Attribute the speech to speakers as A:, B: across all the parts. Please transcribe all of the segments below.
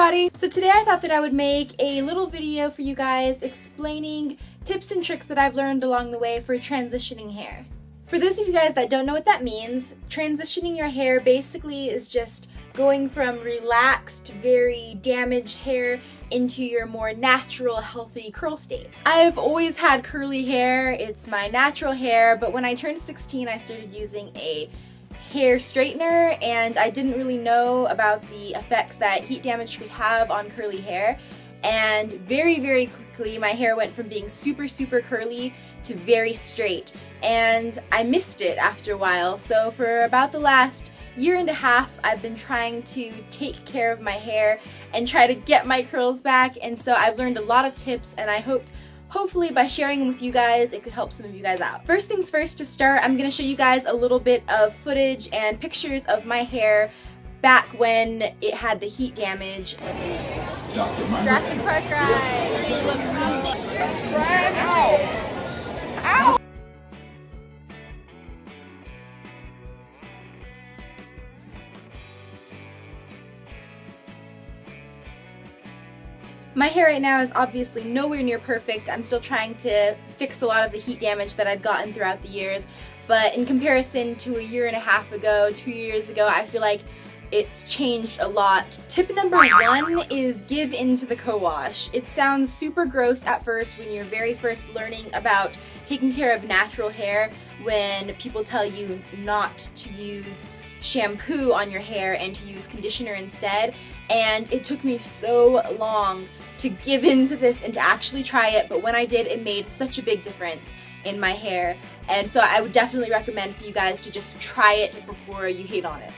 A: everybody! So today I thought that I would make a little video for you guys explaining tips and tricks that I've learned along the way for transitioning hair. For those of you guys that don't know what that means, transitioning your hair basically is just going from relaxed, very damaged hair into your more natural, healthy curl state. I've always had curly hair, it's my natural hair, but when I turned 16 I started using a hair straightener and I didn't really know about the effects that heat damage could have on curly hair, and very quickly my hair went from being super curly to very straight, and I missed it after a while. So for about the last year and a half I've been trying to take care of my hair and try to get my curls back, and so I've learned a lot of tips, and I hopefully by sharing them with you guys it could help some of you guys out. First things first, to start I'm going to show you guys a little bit of footage and pictures of my hair back when it had the heat damage. Jurassic Park ride! Ow! My hair right now is obviously nowhere near perfect. I'm still trying to fix a lot of the heat damage that I'd gotten throughout the years, but in comparison to a year and a half ago, 2 years ago, I feel like it's changed a lot. Tip number one is give in to the co-wash. It sounds super gross at first when you're very first learning about taking care of natural hair, when people tell you not to use shampoo on your hair and to use conditioner instead, and it took me so long to give in to this and to actually try it, but when I did, it made such a big difference in my hair, and so I would definitely recommend for you guys to just try it before you hate on it.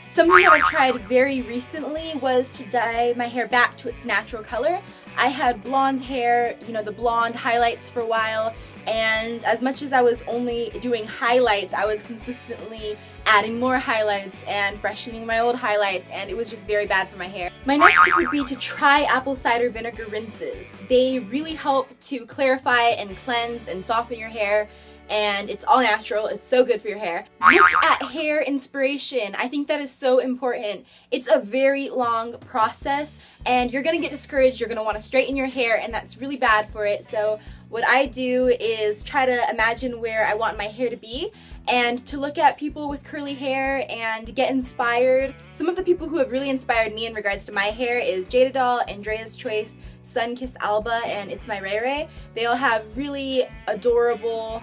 A: Something that I tried very recently was to dye my hair back to its natural color. I had blonde hair, you know, the blonde highlights for a while, and as much as I was only doing highlights, I was consistently adding more highlights and freshening my old highlights, and it was just very bad for my hair. My next tip would be to try apple cider vinegar rinses. They really help to clarify and cleanse and soften your hair, and it's all natural. It's so good for your hair. Look at hair inspiration. I think that is so important. It's a very long process and you're gonna get discouraged. You're gonna want to straighten your hair, and that's really bad for it. So what I do is try to imagine where I want my hair to be and to look at people with curly hair and get inspired. Some of the people who have really inspired me in regards to my hair is Jada Doll, Andrea's Choice, Sunkiss Alba, and It's My Ray Ray. They all have really adorable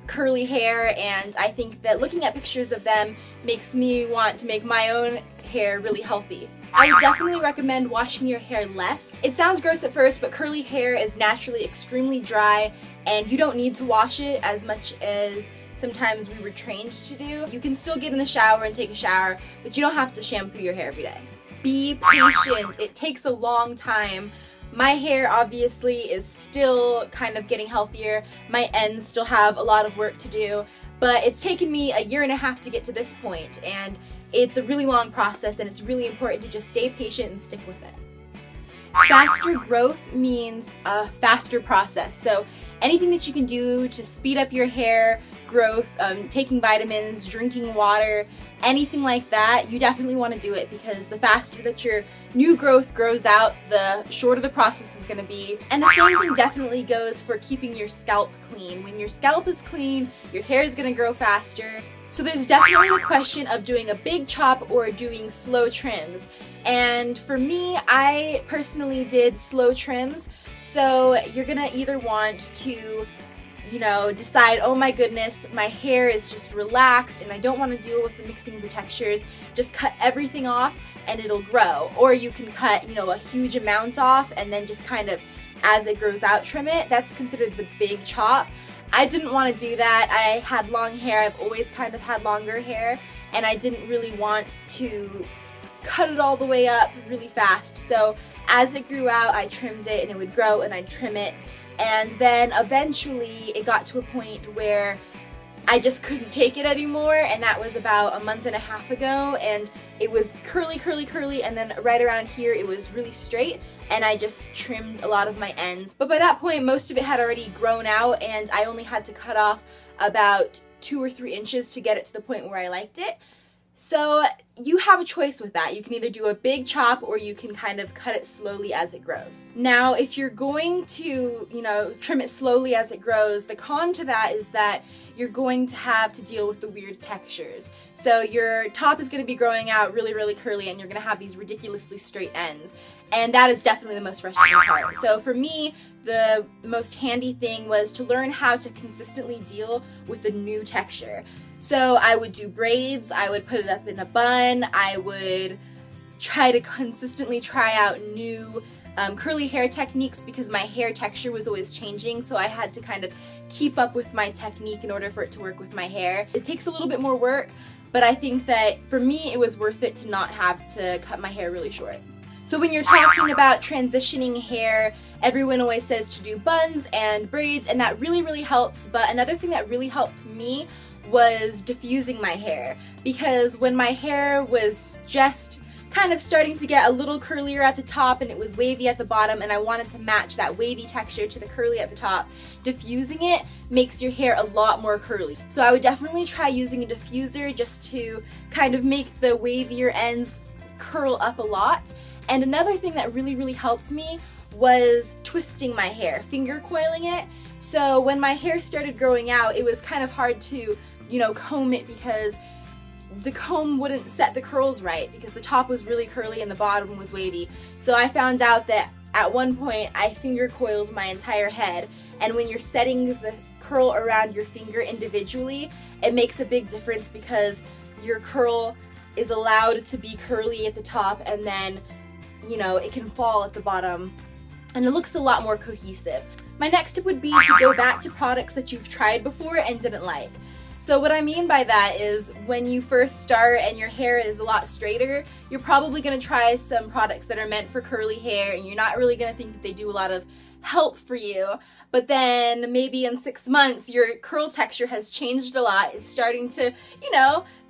A: curly hair, and I think that looking at pictures of them makes me want to make my own hair really healthy. I would definitely recommend washing your hair less. It sounds gross at first, but curly hair is naturally extremely dry and you don't need to wash it as much as sometimes we were trained to do. You can still get in the shower and take a shower, but you don't have to shampoo your hair every day. Be patient. It takes a long time. My hair obviously is still kind of getting healthier. My ends still have a lot of work to do, but it's taken me a year and a half to get to this point, and it's a really long process, and it's really important to just stay patient and stick with it. Faster growth means a faster process, so anything that you can do to speed up your hair growth, taking vitamins, drinking water, anything like that, you definitely want to do it, because the faster that your new growth grows out, the shorter the process is going to be. And the same thing definitely goes for keeping your scalp clean. When your scalp is clean, your hair is going to grow faster. So there's definitely a question of doing a big chop or doing slow trims. And for me, I personally did slow trims. So you're going to either want to, you know, decide, oh my goodness, my hair is just relaxed and I don't want to deal with the mixing of the textures, just cut everything off and it'll grow. Or you can cut, you know, a huge amount off and then just kind of, as it grows out, trim it. That's considered the big chop. I didn't want to do that. I had long hair. I've always kind of had longer hair, and I didn't really want to cut it all the way up really fast. So as it grew out, I trimmed it, and it would grow and I'd trim it. And then eventually it got to a point where I just couldn't take it anymore, and that was about a month and a half ago, and it was curly, and then right around here it was really straight, and I just trimmed a lot of my ends. But by that point, most of it had already grown out, and I only had to cut off about 2 or 3 inches to get it to the point where I liked it. So you have a choice with that. You can either do a big chop or you can kind of cut it slowly as it grows. Now, if you're going to, trim it slowly as it grows, the con to that is that you're going to have to deal with the weird textures. So your top is going to be growing out really, really curly, and you're going to have these ridiculously straight ends. And that is definitely the most frustrating part. So for me, the most handy thing was to learn how to consistently deal with the new texture. So I would do braids, I would put it up in a bun, I would try to consistently try out new curly hair techniques because my hair texture was always changing, so I had to kind of keep up with my technique in order for it to work with my hair. It takes a little bit more work, but I think that for me it was worth it to not have to cut my hair really short. So when you're talking about transitioning hair, everyone always says to do buns and braids, and that really, really helps. But another thing that really helped me was diffusing my hair, because when my hair was just kind of starting to get a little curlier at the top and it was wavy at the bottom, and I wanted to match that wavy texture to the curly at the top, diffusing it makes your hair a lot more curly. So I would definitely try using a diffuser just to kind of make the wavier ends curl up a lot. And another thing that really, really helped me was twisting my hair, finger coiling it. So when my hair started growing out, it was kind of hard to, comb it because the comb wouldn't set the curls right because the top was really curly and the bottom was wavy. So I found out that at one point I finger coiled my entire head, and when you're setting the curl around your finger individually, it makes a big difference because your curl is allowed to be curly at the top, and then it can fall at the bottom, and it looks a lot more cohesive. My next tip would be to go back to products that you've tried before and didn't like. So what I mean by that is when you first start and your hair is a lot straighter, you're probably going to try some products that are meant for curly hair, and you're not really going to think that they do a lot of help for you. But then maybe in 6 months your curl texture has changed a lot. It's starting to,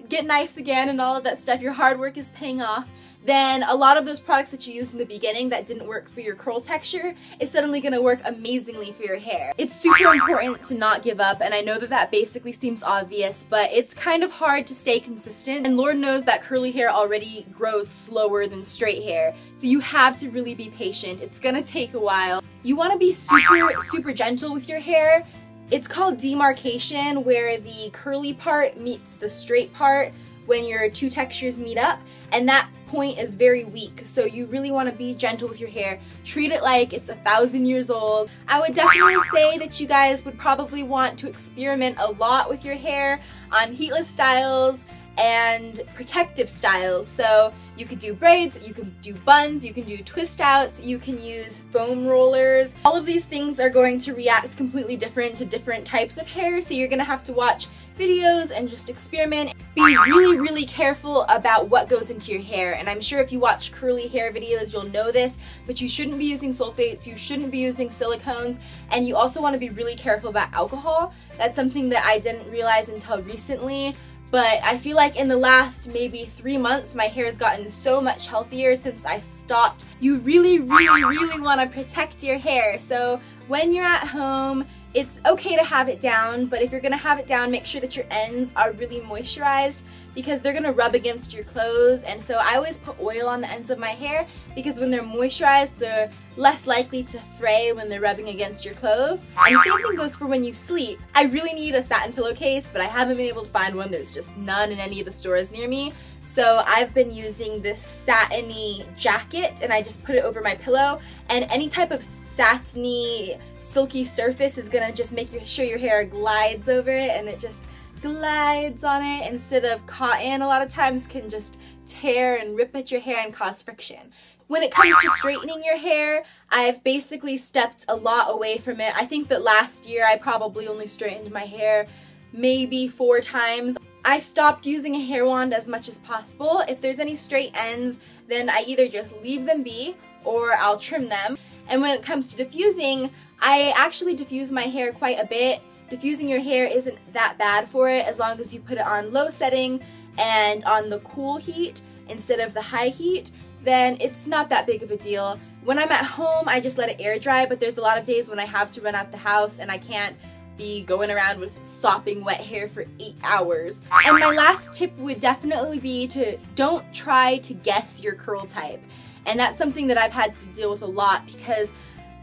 A: get nice again and all of that stuff. Your hard work is paying off. Then a lot of those products that you used in the beginning that didn't work for your curl texture is suddenly going to work amazingly for your hair. It's super important to not give up, and I know that that basically seems obvious, but it's kind of hard to stay consistent, and Lord knows that curly hair already grows slower than straight hair, so you have to really be patient. It's gonna take a while. You want to be super gentle with your hair. It's called demarcation, where the curly part meets the straight part when your two textures meet up, and that point is very weak, so you really want to be gentle with your hair. Treat it like it's 1,000 years old. I would definitely say that you guys would probably want to experiment a lot with your hair on heatless styles and protective styles. So you could do braids, you can do buns, you can do twist outs, you can use foam rollers. All of these things are going to react completely different to different types of hair, so you're gonna have to watch videos and just experiment. Be really, really careful about what goes into your hair, and I'm sure if you watch curly hair videos you'll know this, but you shouldn't be using sulfates, you shouldn't be using silicones, and you also want to be really careful about alcohol. That's something that I didn't realize until recently. But I feel like in the last maybe 3 months, my hair has gotten so much healthier since I stopped. You really, really, really want to protect your hair. So when you're at home, it's okay to have it down, but if you're going to have it down, make sure that your ends are really moisturized because they're going to rub against your clothes. And so I always put oil on the ends of my hair because when they're moisturized, they're less likely to fray when they're rubbing against your clothes. And the same thing goes for when you sleep. I really need a satin pillowcase, but I haven't been able to find one. There's just none in any of the stores near me. So I've been using this satiny jacket, and I just put it over my pillow, and any type of satiny silky surface is gonna just make sure your hair glides over it, and it just glides on it instead of cotton. A lot of times can just tear and rip at your hair and cause friction. When it comes to straightening your hair, I've basically stepped a lot away from it. I think that last year I probably only straightened my hair maybe 4 times. I stopped using a hair wand as much as possible. If there's any straight ends, then I either just leave them be or I'll trim them. And when it comes to diffusing, I actually diffuse my hair quite a bit. Diffusing your hair isn't that bad for it as long as you put it on low setting and on the cool heat instead of the high heat, then it's not that big of a deal. When I'm at home, I just let it air dry, but there's a lot of days when I have to run out the house and I can't be going around with sopping wet hair for 8 hours. And my last tip would definitely be to don't try to guess your curl type. And that's something that I've had to deal with a lot, because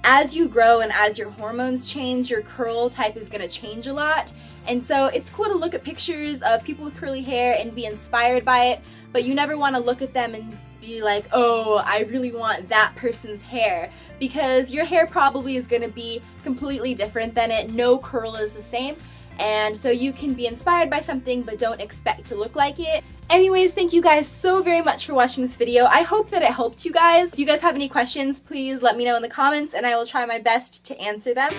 A: as you grow and as your hormones change, your curl type is going to change a lot. And so it's cool to look at pictures of people with curly hair and be inspired by it, but you never want to look at them and be like, oh, I really want that person's hair, because your hair probably is going to be completely different than it. No curl is the same. And so you can be inspired by something but don't expect to look like it. Anyways, thank you guys so very much for watching this video. I hope that it helped you guys. If you guys have any questions, please let me know in the comments and I will try my best to answer them.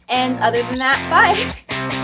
A: And other than that, bye!